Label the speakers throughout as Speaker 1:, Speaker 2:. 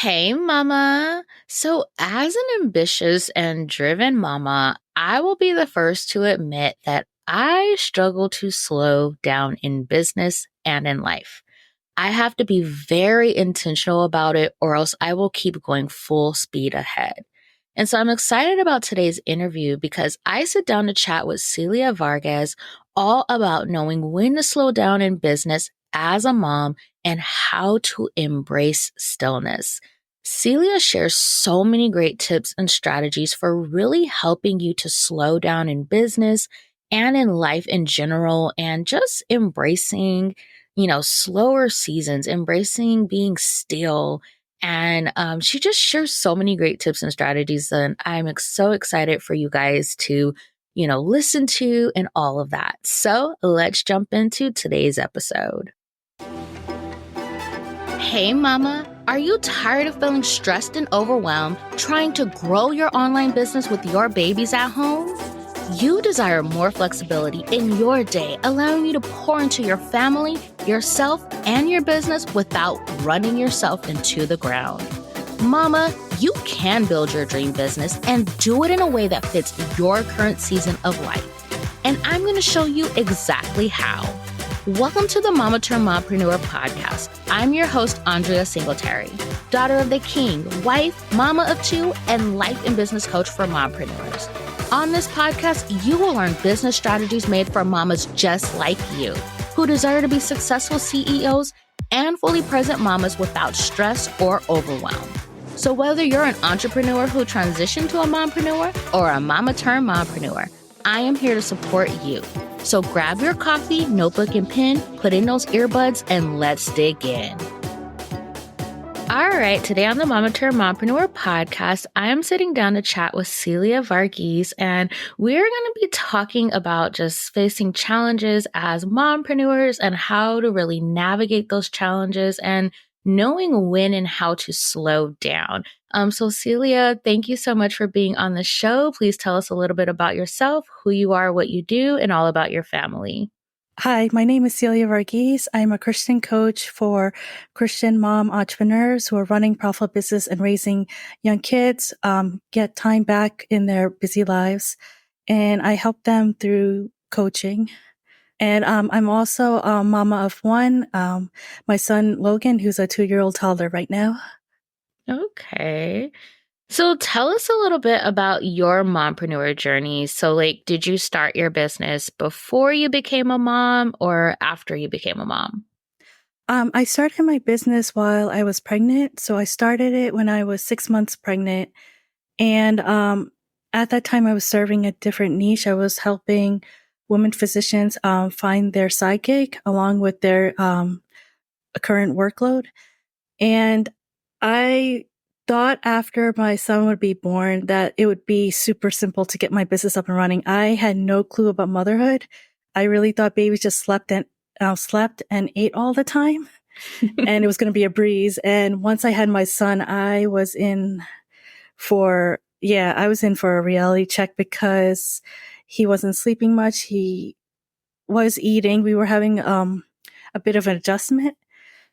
Speaker 1: Hey, mama. So, as an ambitious and driven mama, I will be the first to admit that I struggle to slow down in business and in life. I have to be very intentional about it, or else I will keep going full speed ahead. And so I'm excited about today's interview because I sit down to chat with Celia Varghese all about knowing when to slow down in business as a mom and how to embrace stillness. Celia shares so many great tips and strategies for really helping you to slow down in business and in life in general and just embracing slower seasons, embracing being still. And she just shares so many great tips and strategies. And so excited for you guys to, listen to and all of that. So let's jump into today's episode. Hey, mama. Are you tired of feeling stressed and overwhelmed trying to grow your online business with your babies at home? You desire more flexibility in your day, allowing you to pour into your family, yourself, and your business without running yourself into the ground. Mama, you can build your dream business and do it in a way that fits your current season of life. And I'm going to show you exactly how. Welcome to the Mama Turned Mompreneur podcast. I'm your host, Andrea Singletary, daughter of the king, wife, mama of two, and life and business coach for mompreneurs. On this podcast, you will learn business strategies made for mamas just like you, who desire to be successful CEOs and fully present mamas without stress or overwhelm. So whether you're an entrepreneur who transitioned to a mompreneur or a mama turned mompreneur, I am here to support you. So grab your coffee, notebook, and pen, put in those earbuds, and let's dig in. All right, today on the Mama Turned Mompreneur podcast, I am sitting down to chat with Celia Varghese, and we're going to be talking about just facing challenges as mompreneurs and how to really navigate those challenges and knowing when and how to slow down. So Celia, thank you so much for being on the show. Please tell us a little bit about yourself, who you are, what you do, and all about your family.
Speaker 2: Hi, my name is Celia Varghese. I'm a Christian coach for Christian mom entrepreneurs who are running profitable business and raising young kids, get time back in their busy lives. And I help them through coaching. And I'm also a mama of one, my son Logan, who's a 2-year-old toddler right now.
Speaker 1: Okay. So tell us a little bit about your mompreneur journey. So did you start your business before you became a mom or after you became a mom?
Speaker 2: I started my business while I was pregnant. So I started it when I was 6 months pregnant. And at that time, I was serving a different niche. I was helping women physicians find their side gig along with their current workload. And I thought after my son would be born that it would be super simple to get my business up and running. I had no clue about motherhood. I really thought babies just slept and ate all the time and it was going to be a breeze. And once I had my son, I was in for a reality check because he wasn't sleeping much. He was eating. We were having a bit of an adjustment.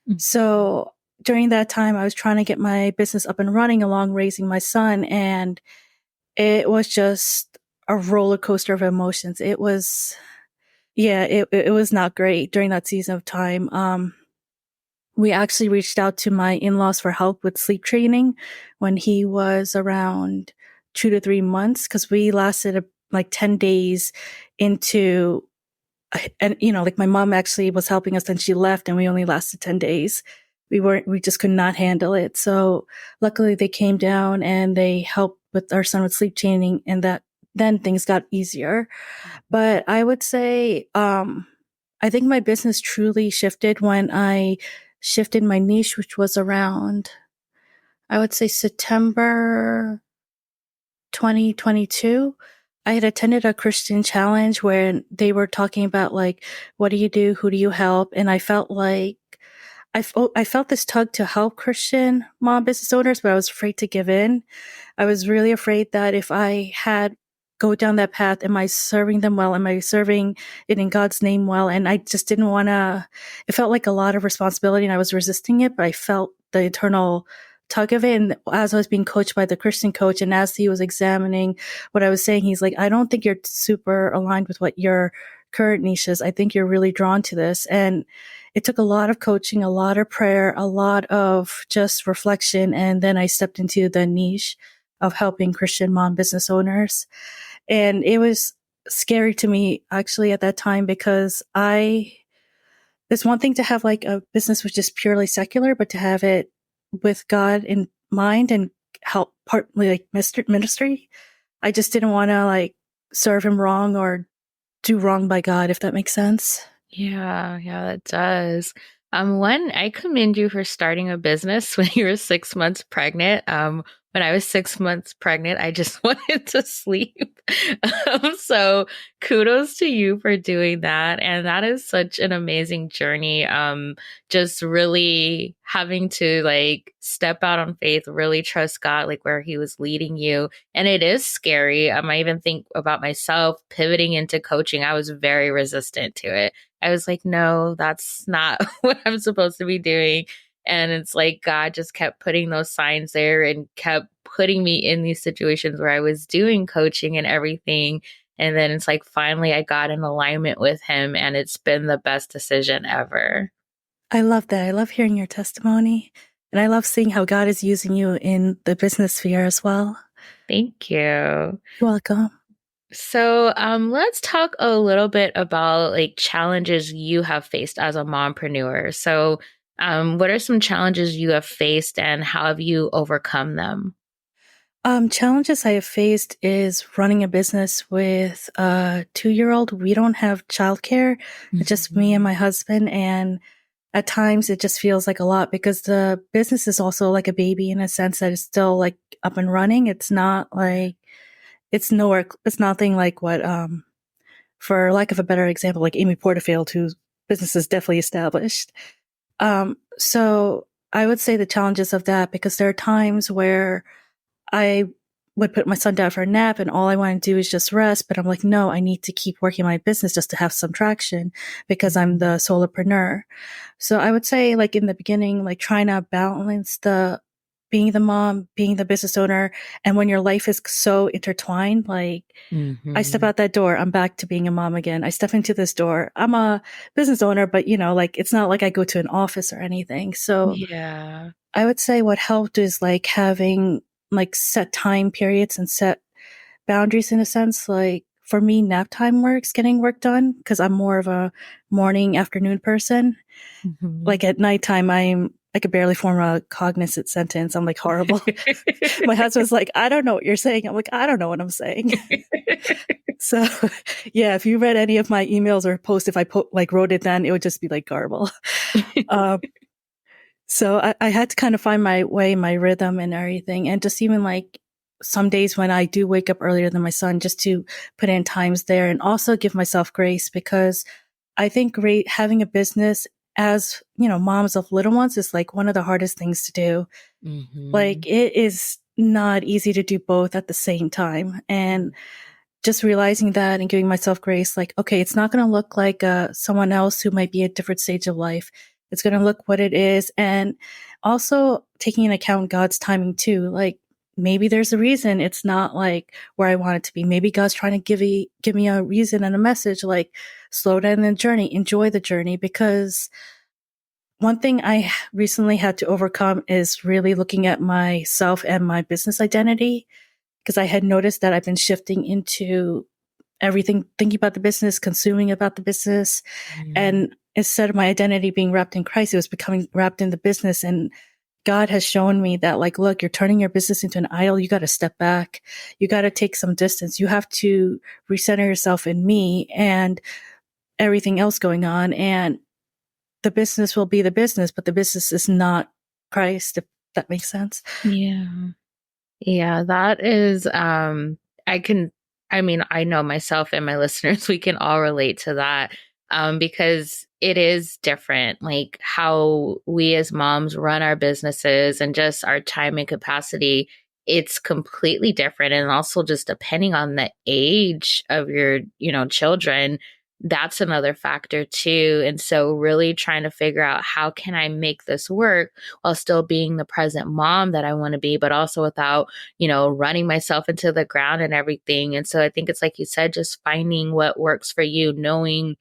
Speaker 2: Mm-hmm. So during that time, I was trying to get my business up and running along raising my son. And it was just a roller coaster of emotions. It was not great during that season of time. We actually reached out to my in-laws for help with sleep training when he was around 2 to 3 months, because we lasted 10 days into, and my mom actually was helping us and she left and we only lasted 10 days. We just could not handle it. So luckily they came down and they helped with our son with sleep training, and then things got easier. But I would say, I think my business truly shifted when I shifted my niche, which was around, I would say September 2022. I had attended a Christian challenge where they were talking about what do you do? Who do you help? And I felt I felt this tug to help Christian mom business owners, but I was afraid to give in. I was really afraid that if I had go down that path, am I serving them well? Am I serving it in God's name well? And I just didn't want to, it felt like a lot of responsibility and I was resisting it, but I felt the internal tug of it. And as I was being coached by the Christian coach, and as he was examining what I was saying, he's like, I don't think you're super aligned with what your current niche is. I think you're really drawn to this. And it took a lot of coaching, a lot of prayer, a lot of just reflection. And then I stepped into the niche of helping Christian mom business owners. And it was scary to me actually at that time, because it's one thing to have like a business which is purely secular, but to have it with God in mind and help partly like ministry, I just didn't want to like serve him wrong or do wrong by God, if that makes sense.
Speaker 1: Yeah, yeah, that does. One, I commend you for starting a business when you were 6 months pregnant. When I was 6 months pregnant, I just wanted to sleep. So kudos to you for doing that. And that is such an amazing journey. Just really having to like step out on faith, really trust God, like where he was leading you. And it is scary. I even think about myself pivoting into coaching. I was very resistant to it. I was like, no, that's not what I'm supposed to be doing. And it's like God just kept putting those signs there and kept putting me in these situations where I was doing coaching and everything. And then it's like finally I got in alignment with him, and it's been the best decision ever.
Speaker 2: I love that. I love hearing your testimony. And I love seeing how God is using you in the business sphere as well.
Speaker 1: Thank you.
Speaker 2: You're welcome.
Speaker 1: So, let's talk a little bit about like challenges you have faced as a mompreneur. So, what are some challenges you have faced and how have you overcome them?
Speaker 2: Challenges I have faced is running a business with a 2-year-old. We don't have childcare. It's just me and my husband. And at times it just feels like a lot, because the business is also like a baby in a sense that it's still like up and running. It's not like, it's nothing like what, for lack of a better example, like Amy Porterfield, whose business is definitely established. So I would say the challenges of that, because there are times where I would put my son down for a nap and all I want to do is just rest. But I'm like, no, I need to keep working my business just to have some traction, because I'm the solopreneur. So I would say, like in the beginning, like trying to balance the being the mom, being the business owner. And when your life is so intertwined, like I step out that door, I'm back to being a mom again. I step into this door, I'm a business owner, but like it's not like I go to an office or anything. So
Speaker 1: Yeah.
Speaker 2: I would say what helped is like having like set time periods and set boundaries in a sense. Like for me, nap time works, getting work done, because I'm more of a morning, afternoon person. Like at nighttime, I could barely form a cognizant sentence. I'm like horrible. My husband's like, I don't know what you're saying. I'm like, I don't know what I'm saying. So yeah, if you read any of my emails or posts, if I like wrote it then, it would just be like garble. So I had to kind of find my way, my rhythm and everything. And just even like some days when I do wake up earlier than my son, just to put in times there, and also give myself grace, because I think having a business as, moms of little ones is like one of the hardest things to do. Like it is not easy to do both at the same time. And just realizing that and giving myself grace, like, okay, it's not going to look like someone else who might be at a different stage of life. It's going to look what it is. And also taking into account God's timing too. Like maybe there's a reason it's not like where I want it to be. Maybe God's trying to give me a reason and a message, like slow down the journey, enjoy the journey. Because one thing I recently had to overcome is really looking at myself and my business identity, because I had noticed that I've been shifting into everything, thinking about the business, consuming about the business. And instead of my identity being wrapped in Christ, it was becoming wrapped in the business. And God has shown me that, like, look, you're turning your business into an idol. You got to step back. You got to take some distance. You have to recenter yourself in me and everything else going on. And the business will be the business, but the business is not Christ, if that makes sense.
Speaker 1: Yeah. Yeah, that is, I know myself and my listeners, we can all relate to that, because it is different, like how we as moms run our businesses and just our time and capacity. It's completely different. And also just depending on the age of your, children, that's another factor too. And so really trying to figure out how can I make this work while still being the present mom that I want to be, but also without, running myself into the ground and everything. And so I think it's like you said, just finding what works for you, knowing,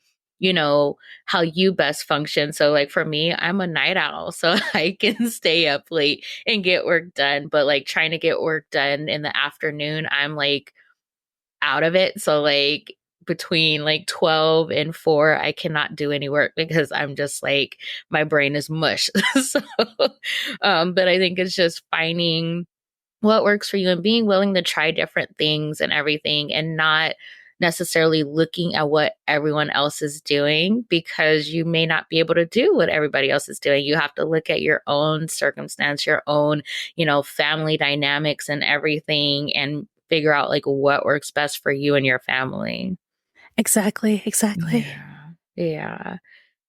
Speaker 1: how you best function. So like for me, I'm a night owl, so I can stay up late and get work done, but like trying to get work done in the afternoon, I'm like out of it. So like between like 12 and 4, I cannot do any work because I'm just like my brain is mush. So but I think it's just finding what works for you and being willing to try different things and everything, and not necessarily looking at what everyone else is doing, because you may not be able to do what everybody else is doing. You have to look at your own circumstance, your own, family dynamics and everything, and figure out like what works best for you and your family.
Speaker 2: Exactly, exactly.
Speaker 1: Yeah. Yeah.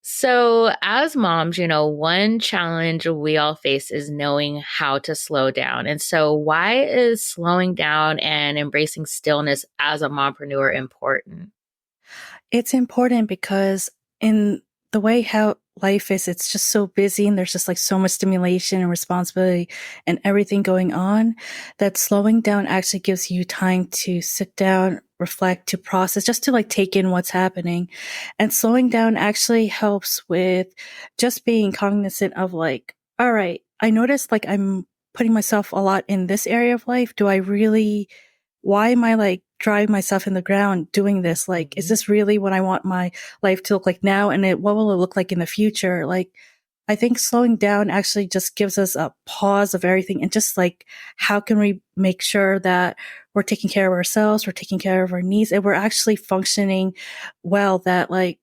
Speaker 1: So, as moms, one challenge we all face is knowing how to slow down. And so, why is slowing down and embracing stillness as a mompreneur important?
Speaker 2: It's important because in the way how life is, it's just so busy and there's just like so much stimulation and responsibility and everything going on that slowing down actually gives you time to sit down, reflect, to process, just to like take in what's happening. And slowing down actually helps with just being cognizant of like, all right, I noticed like I'm putting myself a lot in this area of life. Do I really, why am I like driving myself in the ground doing this? Like, is this really what I want my life to look like now? And what will it look like in the future? Like, I think slowing down actually just gives us a pause of everything and just like, how can we make sure that we're taking care of ourselves, we're taking care of our needs, and we're actually functioning well, that like,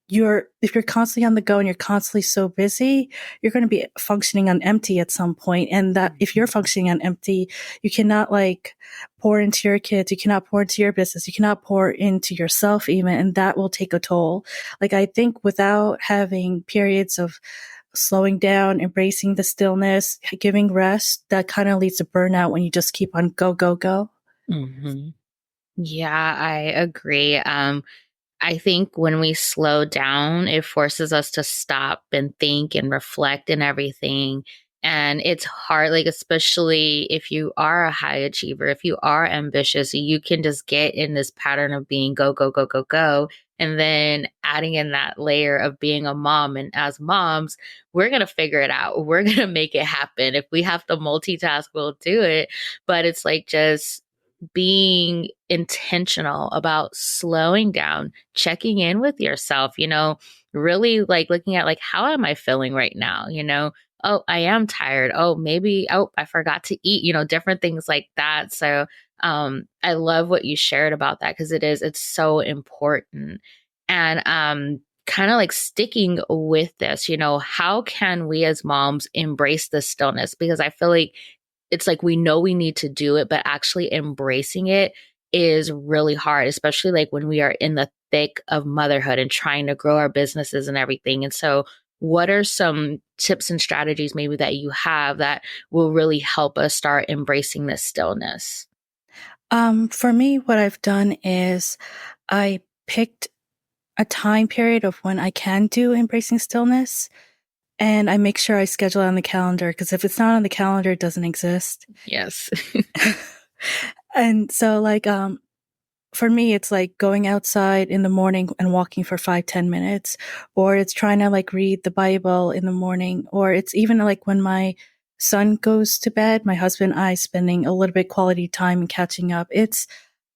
Speaker 2: if you're constantly on the go and you're constantly so busy, you're going to be functioning on empty at some point. And that if you're functioning on empty, you cannot like pour into your kids, you cannot pour into your business, you cannot pour into yourself even, and that will take a toll. Like I think without having periods of slowing down, embracing the stillness, giving rest, that kind of leads to burnout when you just keep on go, go, go.
Speaker 1: Hmm. Yeah, I agree. I think when we slow down, it forces us to stop and think and reflect and everything. And it's hard, like, especially if you are a high achiever, if you are ambitious, you can just get in this pattern of being go, go, go, go, go. And then adding in that layer of being a mom. And as moms, we're going to figure it out. We're going to make it happen. If we have to multitask, we'll do it. But it's like just being intentional about slowing down, checking in with yourself, really like looking at like, how am I feeling right now? Oh, I am tired. Oh, maybe, oh, I forgot to eat, different things like that. So, I love what you shared about that, because it's so important. And, kind of like sticking with this, how can we as moms embrace the stillness? Because I feel like it's like we know we need to do it, but actually embracing it is really hard, especially like when we are in the thick of motherhood and trying to grow our businesses and everything. And so, what are some tips and strategies maybe that you have that will really help us start embracing this stillness?
Speaker 2: For me, what I've done is I picked a time period of when I can do embracing stillness, and I make sure I schedule it on the calendar, because if it's not on the calendar, it doesn't exist.
Speaker 1: Yes.
Speaker 2: And so like for me, it's like going outside in the morning and walking for 5-10 minutes, or it's trying to like read the Bible in the morning, or it's even like when my son goes to bed, my husband and I spending a little bit quality time and catching up. It's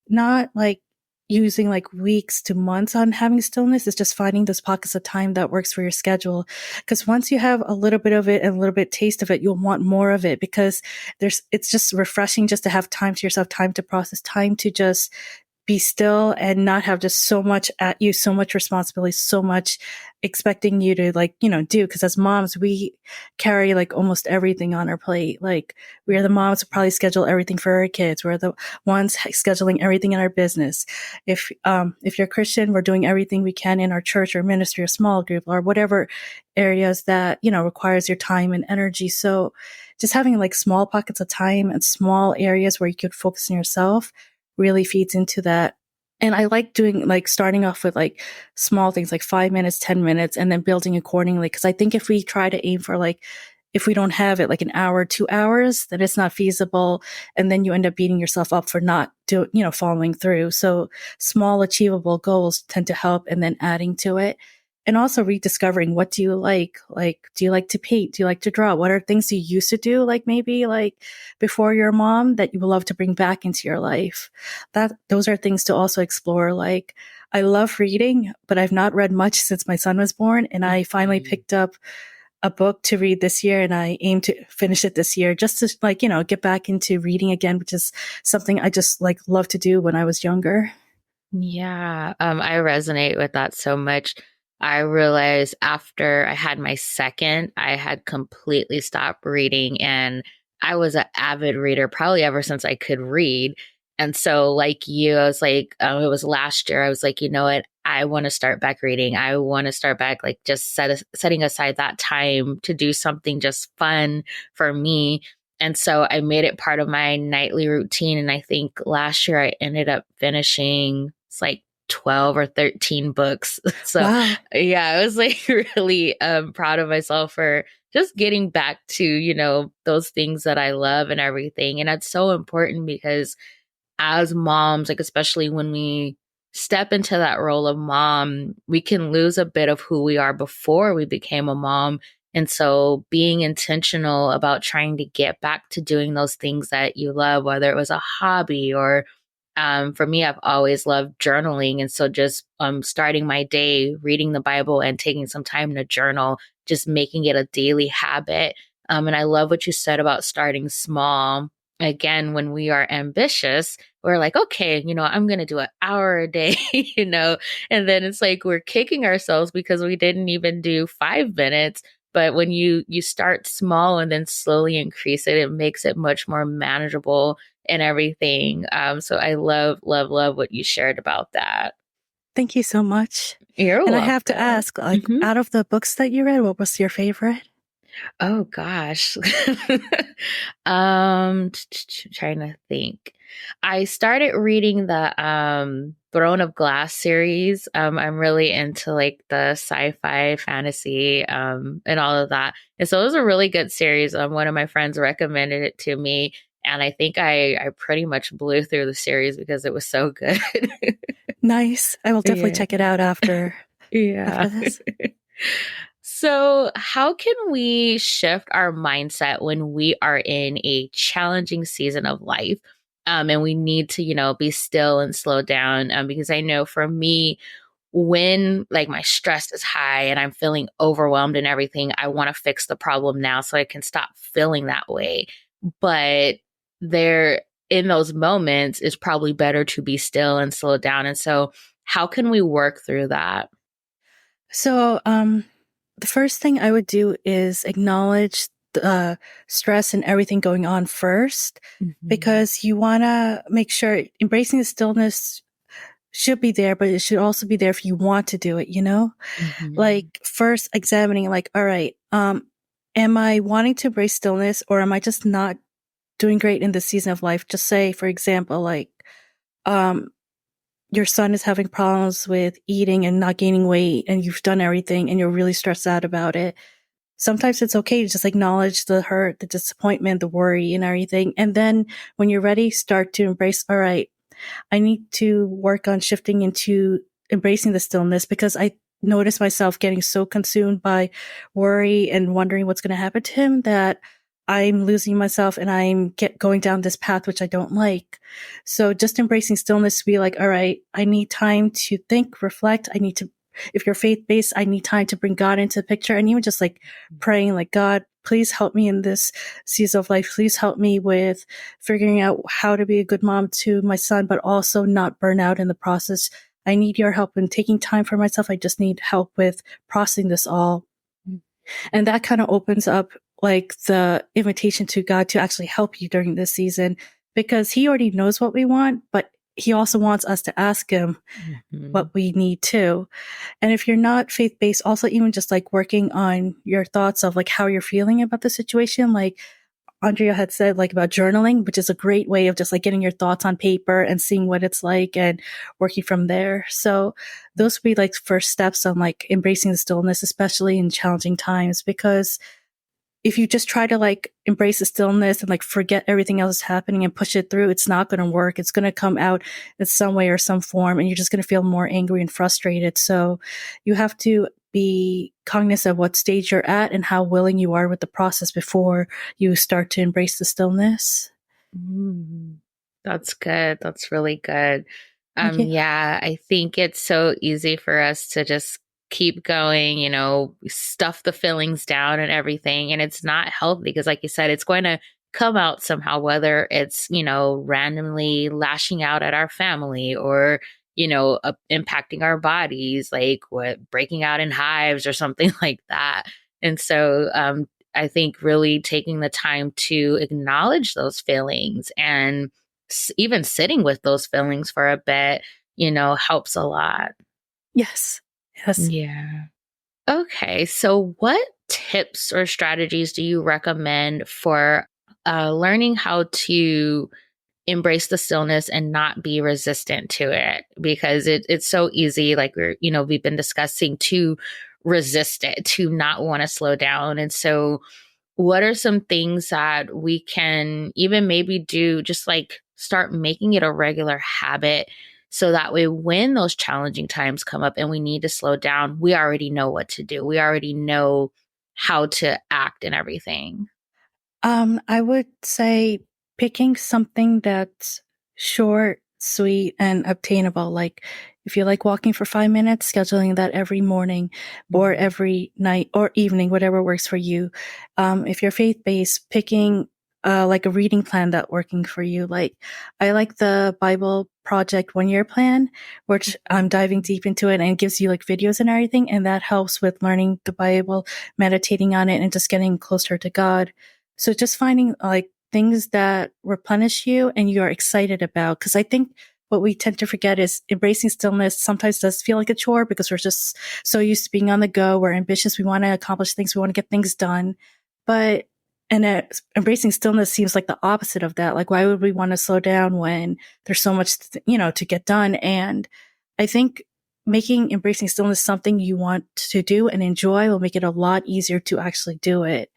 Speaker 2: not like using like weeks to months on having stillness. It's just finding those pockets of time that works for your schedule. Because once you have a little bit of it and a little bit taste of it, you'll want more of it, because it's just refreshing just to have time to yourself, time to process, time to just be still and not have just so much at you, so much responsibility, so much expecting you to like, do. Cause as moms, we carry like almost everything on our plate. Like we are the moms who probably schedule everything for our kids. We're the ones scheduling everything in our business. If you're Christian, we're doing everything we can in our church or ministry or small group or whatever areas that, requires your time and energy. So just having like small pockets of time and small areas where you could focus on yourself really feeds into that And I like doing like starting off with like small things like 5 minutes, 10 minutes, and then building accordingly. Cause I think if we try to aim for like, if we don't have it like an hour, 2 hours, then it's not feasible. And then you end up beating yourself up for not following through. So small achievable goals tend to help and then adding to it. And also rediscovering what do you like? Like, do you like to paint? Do you like to draw? What are things you used to do? Like maybe like before your mom that you would love to bring back into your life. Those are things to also explore. Like I love reading, but I've not read much since my son was born. And I finally picked up a book to read this year and I aim to finish it this year just to like, get back into reading again, which is something I just like love to do when I was younger.
Speaker 3: Yeah, I resonate with that so much. I realized after I had my second, I had completely stopped reading, and I was an avid reader probably ever since I could read. And so, like you, I was like, it was last year. I was like, you know what? I want to start back reading. I want to start back, like, just setting aside that time to do something just fun for me. And so I made it part of my nightly routine. And I think last year I ended up finishing, it's like 12 or 13 books. So
Speaker 2: Wow.
Speaker 3: yeah, I was like really proud of myself for just getting back to, those things that I love and everything. And that's so important because as moms, like especially when we step into that role of mom, we can lose a bit of who we are before we became a mom. And so being intentional about trying to get back to doing those things that you love, whether it was a hobby or for me, I've always loved journaling. And so just starting my day reading the Bible and taking some time to journal, just making it a daily habit. And I love what you said about starting small. Again, when we are ambitious, we're like, okay, I'm going to do an hour a day, and then it's like we're kicking ourselves because we didn't even do 5 minutes. But when you start small and then slowly increase it, it makes it much more manageable and everything. So I love, love, love what you shared about that.
Speaker 2: Thank you so much.
Speaker 3: You're
Speaker 2: And I have to
Speaker 3: welcome.
Speaker 2: ask, like,
Speaker 3: Mhm.
Speaker 2: out of the books that you read, what was your favorite?
Speaker 3: Oh gosh. Trying to think. I started reading the Throne of Glass series. I'm really into like the sci-fi fantasy and all of that. And so it was a really good series. One of my friends recommended it to me. And I think I pretty much blew through the series because it was so good.
Speaker 2: Nice. I will definitely
Speaker 3: Yeah.
Speaker 2: check it out after
Speaker 3: Yeah.
Speaker 2: this.
Speaker 3: So, how can we shift our mindset when we are in a challenging season of life? And we need to, be still and slow down. Because I know for me, when like my stress is high and I'm feeling overwhelmed and everything, I want to fix the problem now so I can stop feeling that way. But there, in those moments, it's probably better to be still and slow down. And so, how can we work through that?
Speaker 2: So, the first thing I would do is acknowledge the stress and everything going on first,
Speaker 3: Mhm.
Speaker 2: because you want to make sure embracing the stillness should be there, but it should also be there if you want to do it,
Speaker 3: Mhm.
Speaker 2: Like first examining like, all right, am I wanting to embrace stillness or am I just not doing great in this season of life? Just say, for example, like, um, your son is having problems with eating and not gaining weight and you've done everything and you're really stressed out about it. Sometimes it's okay to just acknowledge the hurt, the disappointment, the worry and everything. And then when you're ready, start to embrace, all right, I need to work on shifting into embracing the stillness, because I notice myself getting so consumed by worry and wondering what's going to happen to him that I'm losing myself and I'm going down this path, which I don't like. So just embracing stillness to be like, all right, I need time to think, reflect. I need to, if you're faith based, I need time to bring God into the picture, and even just like praying like, God, please help me in this season of life. Please help me with figuring out how to be a good mom to my son, but also not burn out in the process. I need your help in taking time for myself. I just need help with processing this all. And that kind of opens up like the invitation to God to actually help you during this season, because he already knows what we want, but he also wants us to ask him
Speaker 3: Mhm.
Speaker 2: what we need too. And if you're not faith based, also even just like working on your thoughts of like how you're feeling about the situation, like, Andrea had said, like about journaling, which is a great way of just like getting your thoughts on paper and seeing what it's like and working from there. So those would be like first steps on like embracing the stillness, especially in challenging times, because if you just try to like embrace the stillness and like forget everything else is happening and push it through, it's not going to work. It's going to come out in some way or some form, and you're just going to feel more angry and frustrated. So you have to be cognizant of what stage you're at and how willing you are with the process before you start to embrace the stillness.
Speaker 3: Mm, that's good. That's really good.
Speaker 2: Yeah.
Speaker 3: Yeah, I think it's so easy for us to just keep going, stuff the feelings down and everything. And it's not healthy because, like you said, it's going to come out somehow, whether it's, randomly lashing out at our family or, impacting our bodies, like breaking out in hives or something like that. And so, I think really taking the time to acknowledge those feelings and even sitting with those feelings for a bit, helps a lot.
Speaker 2: Yes. Yes.
Speaker 3: Yeah. Okay. So, what tips or strategies do you recommend for learning how to embrace the stillness and not be resistant to it? Because it's so easy, like we've been discussing, to resist it, to not want to slow down. And so, what are some things that we can even maybe do, just like start making it a regular habit so that way when those challenging times come up and we need to slow down, we already know what to do. We already know how to act and everything.
Speaker 2: I would say picking something that's short, sweet, and obtainable. Like if you like walking for 5 minutes, scheduling that every morning or
Speaker 3: Mhm.
Speaker 2: every night or evening, whatever works for you. If you're faith-based, picking like a reading plan that working for you. Like I like the Bible Project 1 year plan, which I'm diving deep into it and it gives you like videos and everything. And that helps with learning the Bible, meditating on it, and just getting closer to God. So just finding like things that replenish you and you're excited about. Cause I think what we tend to forget is embracing stillness sometimes does feel like a chore because we're just so used to being on the go. We're ambitious. We want to accomplish things. We want to get things done. But, embracing stillness seems like the opposite of that. Like, why would we want to slow down when there's so much, to get done? And I think making embracing stillness something you want to do and enjoy will make it a lot easier to actually do it.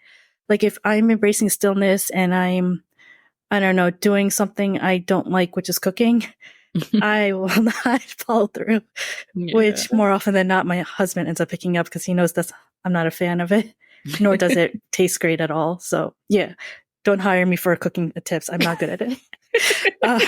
Speaker 2: Like if I'm embracing stillness and I don't know, doing something I don't like, which is cooking, I will not follow through,
Speaker 3: Yeah.
Speaker 2: which more often than not, my husband ends up picking up because he knows I'm not a fan of it, nor does it taste great at all. So yeah, don't hire me for cooking tips. I'm not good at it. Uh,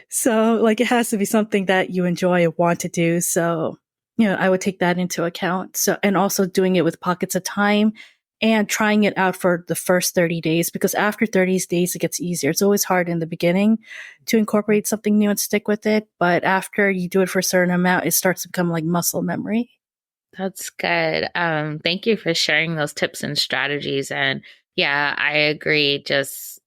Speaker 2: so like it has to be something that you enjoy and want to do. So, I would take that into account. So, and also doing it with pockets of time and trying it out for the first 30 days, because after 30 days, it gets easier. It's always hard in the beginning to incorporate something new and stick with it. But after you do it for a certain amount, it starts to become like muscle memory.
Speaker 3: That's good. Thank you for sharing those tips and strategies. And yeah, I agree. Just,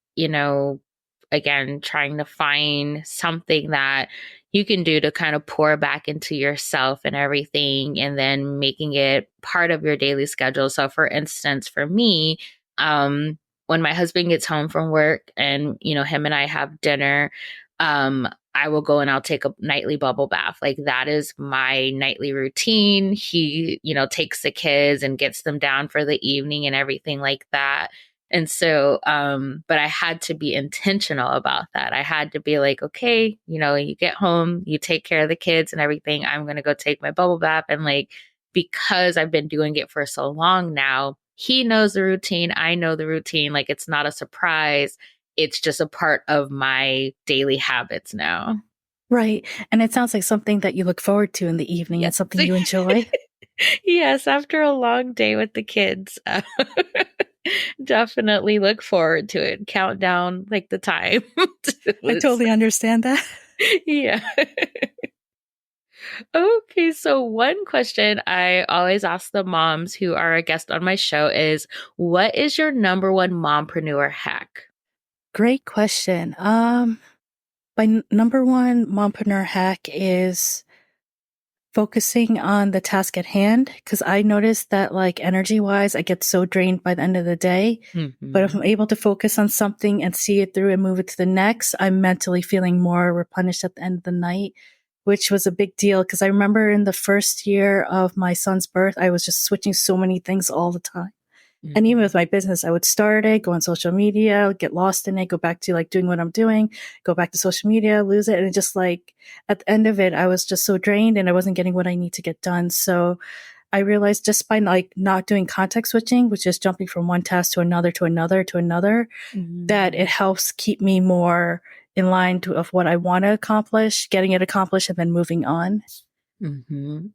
Speaker 3: again, trying to find something that you can do to kind of pour back into yourself and everything, and then making it part of your daily schedule. So, for instance, for me, when my husband gets home from work and, him and I have dinner, I will go and I'll take a nightly bubble bath. Like that is my nightly routine. He, takes the kids and gets them down for the evening and everything like that. And so, but I had to be intentional about that. I had to be like, okay, you get home, you take care of the kids and everything. I'm going to go take my bubble bath. And like, because I've been doing it for so long now, he knows the routine. I know the routine. Like, it's not a surprise. It's just a part of my daily habits now.
Speaker 2: Right. And it sounds like something that you look forward to in the evening and
Speaker 3: Yes.
Speaker 2: something you enjoy.
Speaker 3: Yes, after a long day with the kids, definitely look forward to it. Count down like the time.
Speaker 2: I totally understand that.
Speaker 3: Yeah. Okay, so one question I always ask the moms who are a guest on my show is, what is your number one mompreneur hack?
Speaker 2: Great question. My number one mompreneur hack is focusing on the task at hand, because I noticed that like energy wise, I get so drained by the end of the day. But if I'm able to focus on something and see it through and move it to the next, I'm mentally feeling more replenished at the end of the night, which was a big deal. Because I remember in the first year of my son's birth, I was just switching so many things all the time. And even with my business, I would start it, go on social media, get lost in it, go back to like doing what I'm doing, go back to social media, lose it. And it just like at the end of it, I was just so drained and I wasn't getting what I need to get done. So I realized just by like not doing context switching, which is jumping from one task to another, to another, to another, that it helps keep me more in line of what I want to accomplish, getting it accomplished, and then moving on.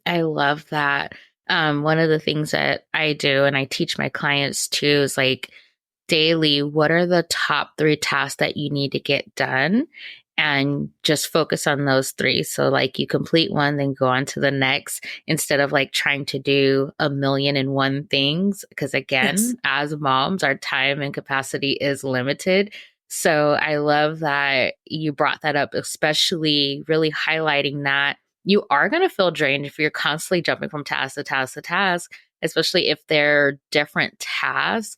Speaker 3: I love that. One of the things that I do and I teach my clients too is like daily, what are the top 3 tasks that you need to get done? And just focus on those 3. So like you complete one, then go on to the next instead of like trying to do 1,000,001 things. Because again, as moms, our time and capacity is limited. So I love that you brought that up, especially really highlighting that you are going to feel drained if you're constantly jumping from task to task to task, especially if they're different tasks.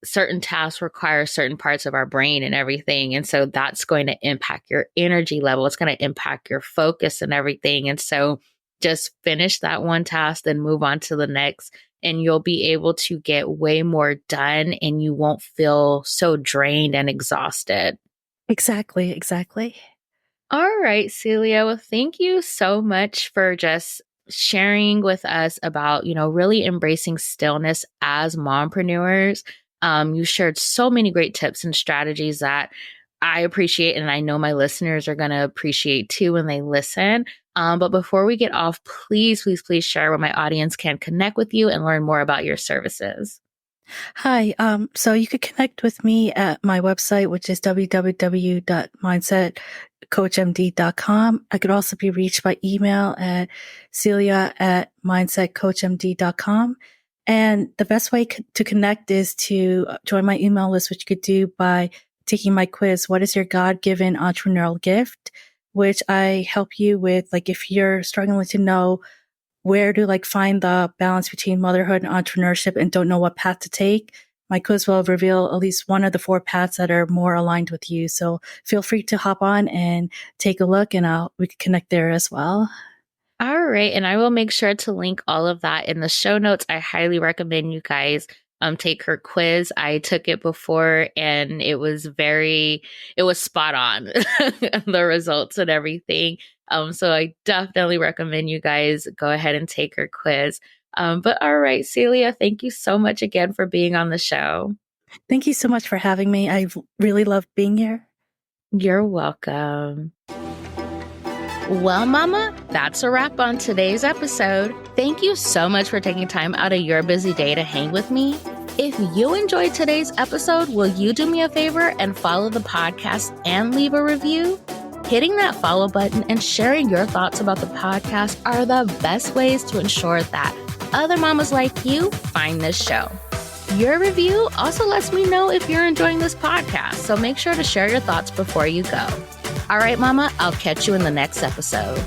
Speaker 3: Certain tasks require certain parts of our brain and everything. And so that's going to impact your energy level. It's going to impact your focus and everything. And so just finish that one task, then move on to the next, and you'll be able to get way more done and you won't feel so drained and exhausted.
Speaker 2: Exactly.
Speaker 3: All right, Celia. Well, thank you so much for just sharing with us about, really embracing stillness as mompreneurs. You shared so many great tips and strategies that I appreciate, and I know my listeners are going to appreciate too when they listen. But before we get off, please share where my audience can connect with you and learn more about your services.
Speaker 2: Hi. So you could connect with me at my website, which is www.mindsetcoachmd.com. I could also be reached by email at celia@mindsetcoachmd.com. And the best way to connect is to join my email list, which you could do by taking my quiz, What is Your God-Given Entrepreneurial Gift? Which I help you with, like, if you're struggling to know where to like find the balance between motherhood and entrepreneurship and don't know what path to take, my quiz will reveal at least one of the 4 paths that are more aligned with you. So feel free to hop on and take a look, and we can connect there as well.
Speaker 3: All right. And I will make sure to link all of that in the show notes. I highly recommend you guys take her quiz. I took it before and it was spot on, the results and everything. So I definitely recommend you guys go ahead and take her quiz. But all right, Celia, thank you so much again for being on the show.
Speaker 2: Thank you so much for having me. I really loved being here.
Speaker 3: You're welcome.
Speaker 1: Well, Mama, that's a wrap on today's episode. Thank you so much for taking time out of your busy day to hang with me. If you enjoyed today's episode, will you do me a favor and follow the podcast and leave a review? Hitting that follow button and sharing your thoughts about the podcast are the best ways to ensure that other mamas like you find this show. Your review also lets me know if you're enjoying this podcast, so make sure to share your thoughts before you go. All right, Mama, I'll catch you in the next episode.